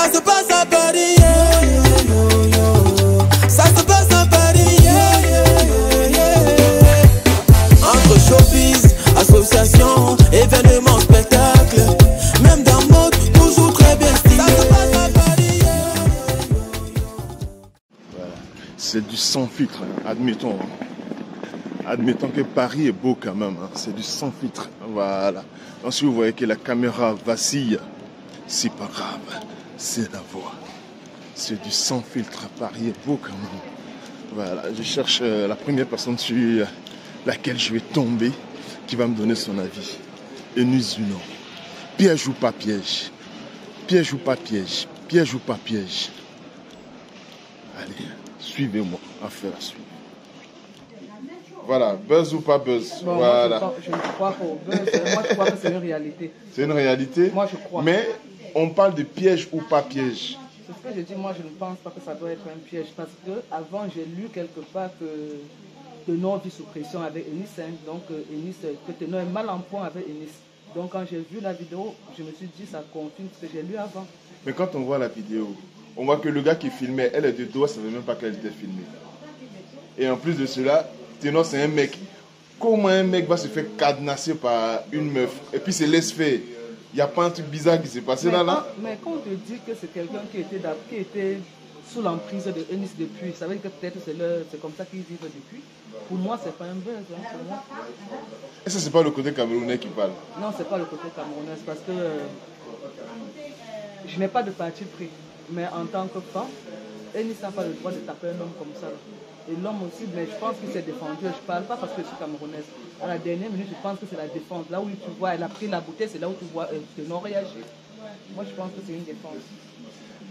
Ça se passe à Paris, yeah, yeah, yeah, yeah. Ça se passe à Paris, yeah, yeah, yeah, yeah. Entre showbiz, association, événements, spectacles, même dans mode, toujours très bien stylé. Ça se passe à Paris, yeah, yeah, yeah. Voilà. C'est du sans filtre, admettons. Admettons que Paris est beau quand même, hein. C'est du sans filtre. Voilà. Donc si vous voyez que la caméra vacille, c'est pas grave, c'est la voix. C'est du sans filtre. Paris est beau quand même. Voilà. Je cherche la première personne sur laquelle je vais tomber qui va me donner son avis. Eunice Zuno. Piège ou pas piège? Piège ou pas piège? Piège ou pas piège? Allez, suivez-moi. Affaire à suivre. Voilà, buzz ou pas buzz. Bon, voilà. Moi, je ne crois pas au buzz. Moi, je crois que c'est une réalité. C'est une réalité. Moi, je crois. Mais on parle de piège ou pas piège. C'est ce que je dis. Moi, je ne pense pas que ça doit être un piège. Parce que avant, j'ai lu quelque part que Ténor vit sous pression avec Eunice. Hein. Donc, que Ténor est mal en point avec Eunice. Donc, quand j'ai vu la vidéo, je me suis dit, ça confirme ce que j'ai lu avant. Mais quand on voit la vidéo, on voit que le gars qui filmait, elle est de dos, elle ne savait même pas qu'elle était filmée. Et en plus de cela, Ténor, c'est un mec. Comment un mec va se faire cadenasser par une meuf et puis se laisse faire? Il n'y a pas un truc bizarre qui s'est passé là? Mais quand on te dit que c'est quelqu'un qui était sous l'emprise de Eunice depuis, ça veut dire que peut-être c'est comme ça qu'ils vivent depuis. Pour moi, c'est pas un buzz. Hein, pour moi. Et ça, c'est pas le côté camerounais qui parle? Non, c'est pas le côté camerounais, parce que je n'ai pas de parti pris. Mais en tant que femme, Eunice n'a pas le droit de taper un homme comme ça. Et l'homme aussi, mais je pense qu'il s'est défendu. Je ne parle pas parce que je suis camerounaise. À la dernière minute, je pense que c'est la défense. Là où tu vois, elle a pris la bouteille, c'est là où tu vois Ténor réagir. Moi, je pense que c'est une défense.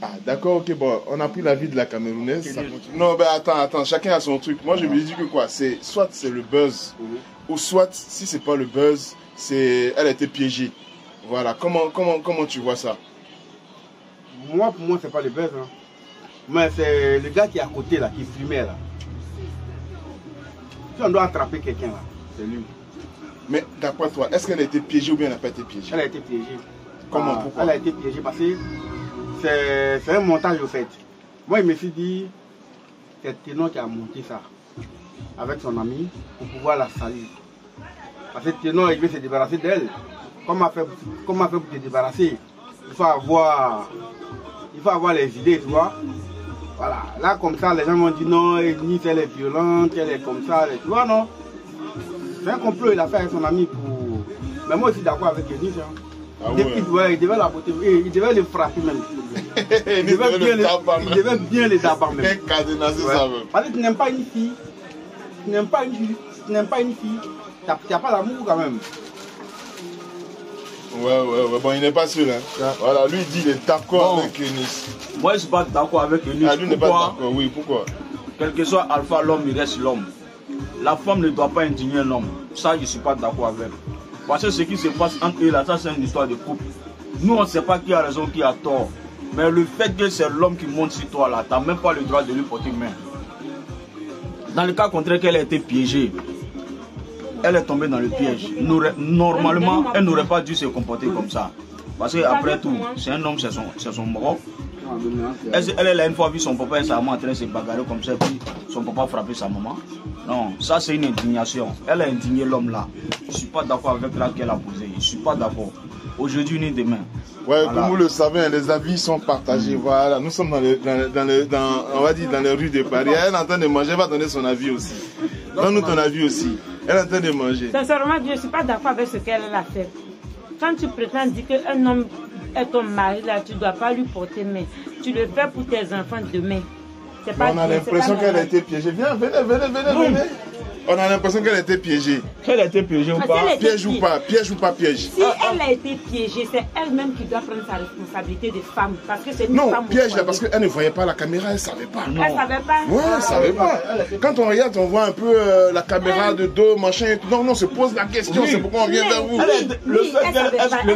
Ah, d'accord, ok, bon, on a pris l'avis de la camerounaise. Ça continue. Non, ben attends, chacun a son truc. Moi, je me dis que quoi, soit c'est le buzz, ou soit, si c'est pas le buzz, elle a été piégée. Voilà, comment tu vois ça? Moi, pour moi, c'est pas le buzz. Hein. Mais c'est le gars qui est à côté, là, qui filmait, là. Si on doit attraper quelqu'un, là, c'est lui. Mais d'après toi, est-ce qu'elle a été piégée ou bien elle n'a pas été piégée? Elle a été piégée. Comment? Pourquoi? Elle a été piégée parce que c'est un montage, au fait. Moi, il me suis dit, c'est Ténor qui a monté ça avec son ami pour pouvoir la salir. Parce que Ténor, il veut se débarrasser d'elle. Comment faire pour te débarrasser? Il faut avoir les idées, tu vois. Voilà. Là, comme ça, les gens vont dire non, Eunice, elle est violente, elle est comme ça. Tu vois, non? C'est un complot, il a fait avec son ami pour... Mais moi, je suis d'accord avec Eunice. Hein. Ah ouais. Ouais, il devait la botter, il devait le frapper même. Il devait bien les tabac même. Cadenasser ça même. Parce que tu n'aimes pas une fille. Tu n'aimes pas une fille. Tu n'as pas l'amour quand même. Ouais, bon, il n'est pas seul. Hein. Voilà, lui, il dit qu'il est d'accord avec Eunice. Moi, je ne suis pas d'accord avec Eunice. Ah, lui n'est pas d'accord, oui, pourquoi? Quel que soit alpha, l'homme, il reste l'homme. La femme ne doit pas indigner l'homme. Ça, je ne suis pas d'accord avec. Parce que ce qui se passe entre eux là, ça, c'est une histoire de couple. Nous, on ne sait pas qui a raison, qui a tort. Mais le fait que c'est l'homme qui monte sur toi là, tu n'as même pas le droit de lui porter main. Dans le cas contraire qu'elle a été piégée, elle est tombée dans le piège. Normalement, elle n'aurait pas dû se comporter comme ça. Parce qu'après tout, c'est un homme, c'est son mort. Elle a une fois vu son papa et sa maman en train de se bagarrer comme ça, puis son papa frapper sa maman. Non, ça c'est une indignation. Elle a indigné l'homme là. Je ne suis pas d'accord avec l'acte qu'elle a posé. Je ne suis pas d'accord. Aujourd'hui ni demain. Ouais, voilà. Comme vous le savez, les avis sont partagés. Voilà, nous sommes on va dire dans les rues de Paris. Elle est en train de manger, elle va donner son avis aussi. Donne-nous ton avis aussi. Elle est en train de manger. Sincèrement, je ne suis pas d'accord avec ce qu'elle a fait. Quand tu prétends dire qu'un homme est ton mari, là, tu ne dois pas lui porter main. Tu le fais pour tes enfants demain. On a l'impression qu'elle a été piégée. Viens, venez. On a l'impression qu'elle a été piégée. Qu'elle a été piégée ou pas? Piège ou pas? Piège ou pas piège? Si elle a été piégée, c'est elle-même qui doit prendre sa responsabilité de femme. Parce que c'est une femme. Non, piège là, parce qu'elle ne voyait pas la caméra, elle ne savait pas. Non. Elle ne savait pas? Oui, elle ne savait pas. Quand on regarde, on voit un peu la caméra de dos, machin et tout. Non, on se pose la question, c'est pourquoi on vient vers vous. Oui, elle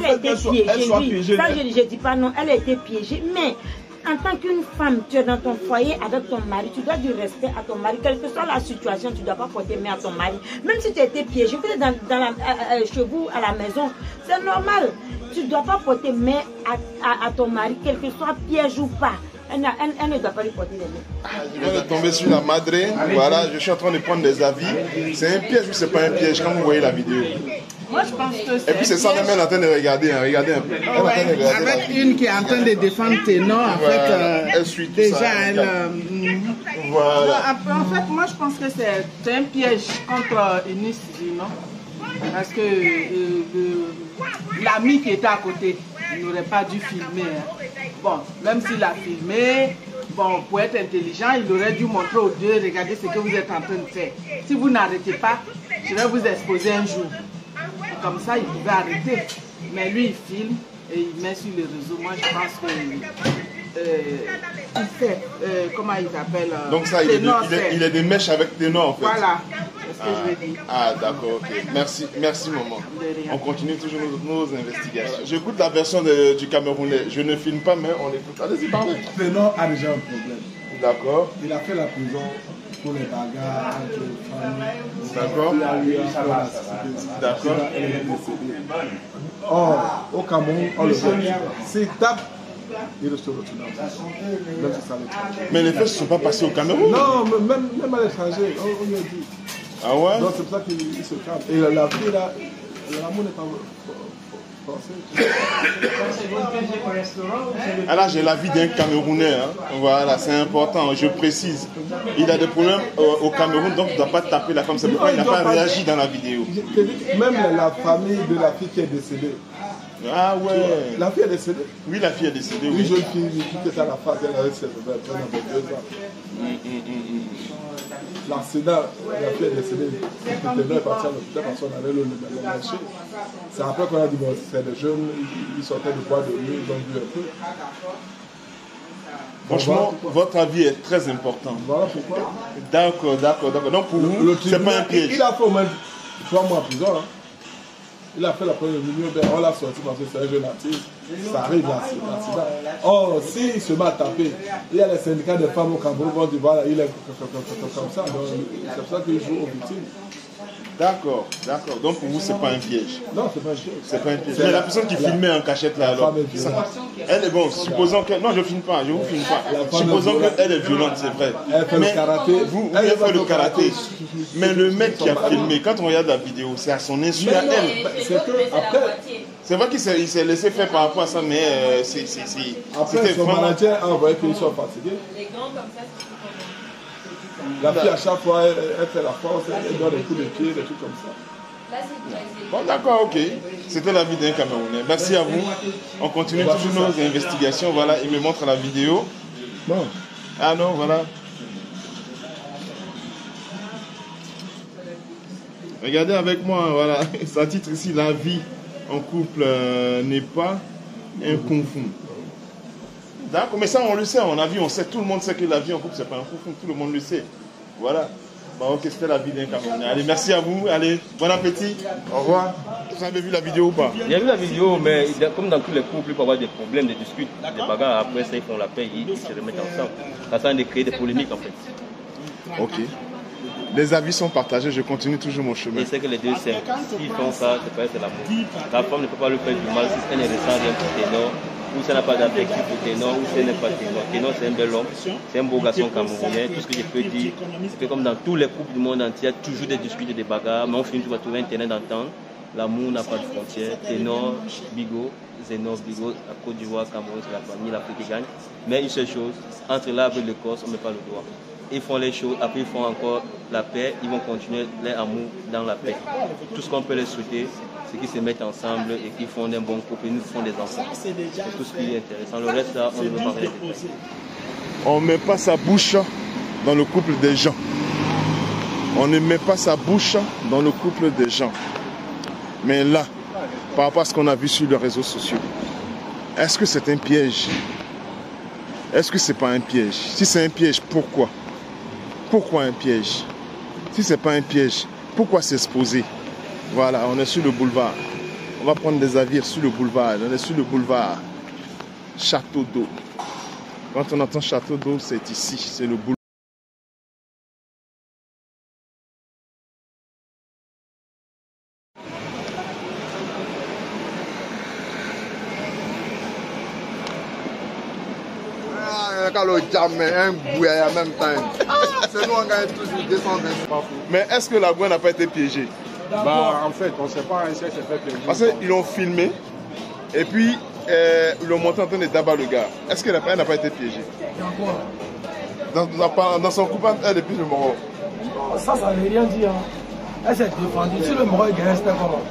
a été piégée. Ça, je ne dis pas non, elle a été piégée, mais... En tant qu'une femme, tu es dans ton foyer avec ton mari, tu dois du respect à ton mari. Quelle que soit la situation, tu ne dois pas porter main à ton mari. Même si tu as été piégé, tu es chez vous à la maison, c'est normal. tu ne dois pas porter main à ton mari, quel que soit piège ou pas. Elle ne doit pas lui porter les mains. Je viens de tomber sur la madre. Voilà, je suis en train de prendre des avis. C'est un piège ou c'est pas un piège quand vous voyez la vidéo? Moi, je pense que c'est. Et puis c'est ça même, elle est en train de regarder. Hein, regardez un peu. Elle est en train de regarder la Avec vidéo. une qui est en train de défendre Ténor, en Voilà. fait, Elle suit tout déjà, ça, elle. Voilà. En fait, moi, je pense que c'est un piège contre Eunice, non? Parce que l'ami qui était à côté n'aurait pas dû filmer. Hein. Bon, même s'il a filmé, bon, pour être intelligent, il aurait dû montrer aux deux, regardez ce que vous êtes en train de faire. Si vous n'arrêtez pas, je vais vous exposer un jour. Et comme ça, il pouvait arrêter. Mais lui, il filme et il met sur les réseaux. Moi, je pense que il fait, comment il s'appelle Donc ça, il est des mèches avec Ténor en fait. Voilà, c'est ce que je veux dire. Ah d'accord, ok. Merci, merci maman. On continue toujours nos investigations. J'écoute la version du Camerounais. Je ne filme pas, mais on écoute. Allez-y, parlez. Ténor a déjà un problème. D'accord. Il a fait la prison pour les bagarres entre les familles. D'accord. Il a eu un peu la D'accord. Elle est décédée. Or, au Cameroun, on le voit. S'il tape, il se retrouve en prison. Même si ça l'étranger. Mais les faits ne se sont pas passés au Cameroun. Non, même à l'étranger, on lui a dit. Ah ouais? Donc c'est pour ça qu'il se calme. Et la fille là, l'amour n'est pas français. Ah là, j'ai l'avis d'un Camerounais. Hein. Voilà, c'est important, je précise. Il a des problèmes au Cameroun, donc il ne doit pas taper la femme. C'est pourquoi il n'a pas réagi dans la vidéo. Même la famille de la fille qui est décédée. Ah ouais. La fille est décédée. Oui, la fille est décédée. Une Oui. jeune fille qui était à la face, elle avait 2 ans. L'accident, la fille est décédée. Elle est partie à l'hôpital parce qu'on allait le marché. C'est après qu'on a dit, bon, c'est des jeunes, ils sortaient de bois de nuit, ils ont bu un peu. Franchement, votre avis est très important. Voilà pourquoi. D'accord, d'accord, d'accord. Donc pour vous, c'est pas un piège. Il a fait au moins 3 mois en prison. Hein. Il a fait la première vidéo, on l'a sorti parce que c'est un jeune artiste. Ça arrive l'accident. Or, s'il se met à taper, il y a les syndicats de femmes au Cameroun qui vont dire voilà, il est comme ça. C'est pour ça qu'il joue aux victimes. D'accord, d'accord. Donc pour vous, c'est pas un piège. Non, c'est pas un piège. C'est pas un piège. Mais la personne qui filmait en cachette là, alors, elle est bon. Supposons que. Non, je filme pas, je vous filme pas. Supposons qu'elle est violente, c'est vrai. Elle fait le karaté. Vous avez fait le karaté. Mais le mec qui a filmé, quand on regarde la vidéo, c'est à son insu à elle. C'est que après. C'est vrai qu'il s'est laissé faire par rapport à ça, mais Après, son manager a envoyé qu'ils soient fatigués. La fille, à chaque fois, elle fait la force, elle donne des coups de pied, des trucs comme ça. Bon, d'accord, ok. C'était la vie d'un Camerounais. Merci à vous. On continue toujours nos investigations. Voilà, il me montre la vidéo. Bon. Ah non, voilà. Regardez avec moi, voilà. Ça titre ici, la vie en couple n'est pas un confond. D'accord, mais ça on le sait, on a vu, on sait, tout le monde sait que la vie en couple c'est pas un confond, tout le monde le sait. Voilà. Bon, ok, c'était la vie d'un Camerounais. Allez, merci à vous, allez, bon appétit, au revoir. Vous avez vu la vidéo ou pas? J'ai vu la vidéo, mais comme dans tous les couples, il peut y avoir des problèmes, des disputes, des bagarres, après ça ils font la paix, ils se remettent ensemble. Ça sert à créer des polémiques en fait. Ok. Les avis sont partagés, je continue toujours mon chemin. Et c'est que les deux s'aiment. S'ils font ça, c'est pas l'amour. La femme ne peut pas lui faire du mal si elle ne ressent rien pour Ténor, ou si elle n'a pas d'affection pour Ténor, ou si elle n'est pas Ténor. Ténor, c'est un bel homme, c'est un beau garçon camerounais. Tout ce que je peux dire, c'est que comme dans tous les couples du monde entier, il y a toujours des disputes et des bagarres, mais on finit toujours par trouver un terrain d'entente. L'amour n'a pas de frontières. Ténor, Bigot, Zénor, Bigot, la Côte d'Ivoire, Cameroun, c'est la famille, l'Afrique qui gagne. Mais une seule chose, entre l'arbre et le corse, on ne met pas le doigt. Ils font les choses, après ils font encore la paix, ils vont continuer leur amour dans la paix. Tout ce qu'on peut les souhaiter, c'est qu'ils se mettent ensemble et qu'ils font un bon couple et nous font des enfants. C'est tout ce qui est intéressant. Le reste, là, on ne veut pas rien. On ne met pas sa bouche dans le couple des gens. On ne met pas sa bouche dans le couple des gens. Mais là, par rapport à ce qu'on a vu sur les réseaux sociaux, est-ce que c'est un piège? Est-ce que c'est pas un piège? Si c'est un piège, pourquoi? Pourquoi un piège? Si ce n'est pas un piège, pourquoi s'exposer? Voilà, on est sur le boulevard. On va prendre des avis sur le boulevard. On est sur le boulevard Château d'eau. Quand on entend Château d'eau, c'est ici, c'est le boulevard. qu'à le jamais, un bouillard en même temps. C'est nous, on gagne toujours 220. Mais est-ce que la boue n'a pas été piégée? Bah, en fait, on ne sait pas si elle s'est fait piéger. Parce qu'ils l'ont filmé et puis ils l'ont monté en train de d'abattre le gars. Est-ce qu'elle n'a pas été piégée? Dans son coupable, elle depuis le Moro. Ça ne veut rien dire. Elle s'est défendue. Si le Moro gagne, c'était comment?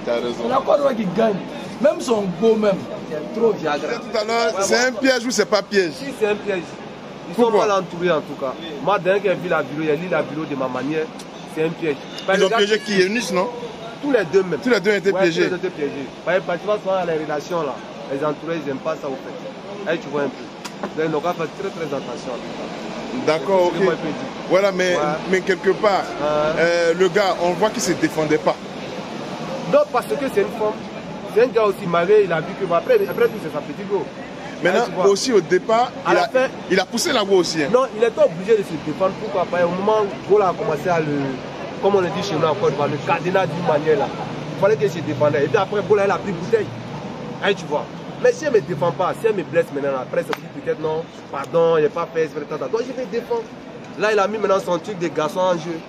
T'as raison. La Côte d'Ivoire qui gagne. Même son beau même. C'est trop Viagra. Tout à l'heure, c'est un piège ou c'est pas piège? Si, c'est un piège. Ils sont mal entourés en tout cas. Moi, dès que j'ai vu la vidéo, j'ai lu la vidéo de ma manière. C'est un piège. Ils ont piégé qui? Eunice, non? Tous les deux même. Tous les deux ont été piégés. Tous les deux étaient piégés. Parce que souvent, les relations là, les entourés, ils n'aiment pas ça au fait. Et tu vois un peu. Donc, on va faire très très attention. D'accord, ok. Voilà, mais quelque part, le gars, on voit qu'il ne se défendait pas. Non, parce que c'est une femme. C'est un gars aussi marié, il a vu que après tout, c'est sa petite go. Maintenant, aussi au départ, il a poussé la voix aussi. Hein. Non, il était obligé de se défendre. Pourquoi pas? Au moment où Gola a commencé à le, comme on le dit chez nous encore, le cadenas d'une manière là. Il fallait qu'il se défendait. Et puis après, Gola, il a pris bouteille. Hein, tu vois. Mais si elle ne me défend pas, si elle me blesse maintenant, après, ça veut dire peut-être non, pardon, il n'est pas fait, donc je vais défendre. Là, il a mis maintenant son truc de garçon en jeu.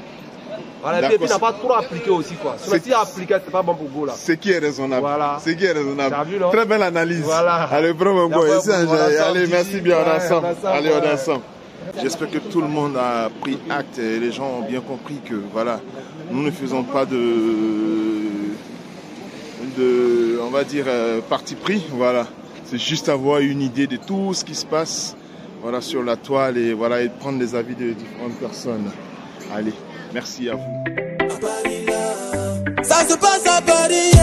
Voilà, et puis il n'a pas trop appliqué aussi quoi. Si il a appliqué, c'est pas bon pour Go là. C'est qui est raisonnable. Voilà. C'est qui est raisonnable. Vu, non? Très belle analyse. Voilà. Allez, bravo Go. Allez, merci bien, on est ensemble. Allez, on est ensemble. J'espère que tout le monde a pris acte et les gens ont bien compris que voilà, nous ne faisons pas de on va dire, parti pris. Voilà. C'est juste avoir une idée de tout ce qui se passe voilà, sur la toile et, voilà, et prendre les avis de différentes personnes. Allez. Merci à vous. Ça se passe à Paris.